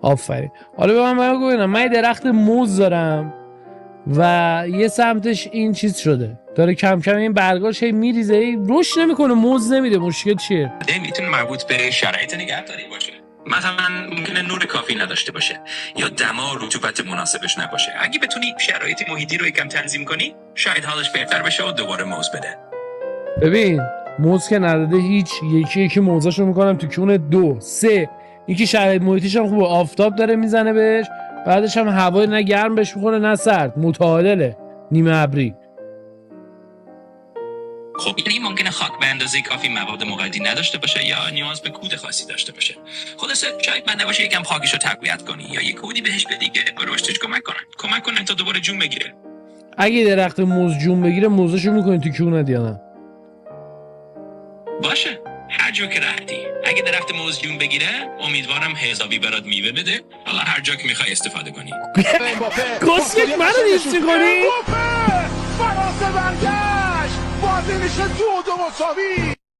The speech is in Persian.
آفرین. حالا به من بگو من یه درخت موز دارم و یه سمتش این چیز شده، داره کم کم این برگاش هی میریزه، رشد نمیکنه، موز نمیده. مشکل چیه؟ میتونه مربوط به شرایط نگهداری باشه. مثلا ممکنه نور کافی نداشته باشه یا دما و رطوبت مناسبش نباشه. اگه بتونی شرایط محیطی رو یکم تنظیم کنی، شاید حالش بهتر بشه و دوباره موز بده. ببین موز که نداده هیچ، یکی موزاشو میکنم تو کونه 2 3. یکی شرایط محیطیش هم خوبه، آفتاب داره میزنه بهش، بعدش هم هوای نه گرم بهش میخوره نه سرد، متعادله، نیمه ابری. خب یعنی ممکنه خاک به اندازه کافی مواد مغذی نداشته باشه یا نیاز به کود خاصی داشته باشه. خلاصه شاید من نباشه یکم خاکش رو تقویت کنی یا یک کودی بهش بدی که به رشدش کمک کنن تا دوباره جون بگیره. اگه درخت موز جون بگیره موزاشو میکنی تو کونت یا نه؟ باشه، هر جا که رفتی. اگه درخت موز جون بگیره امیدوارم حسابی برات میوه بده. حالا هر جا که میخوای استفاده کنی. کسکش منو نیست کنی؟ فرانسه برگشت، بازی میشه 2-2 مساوی.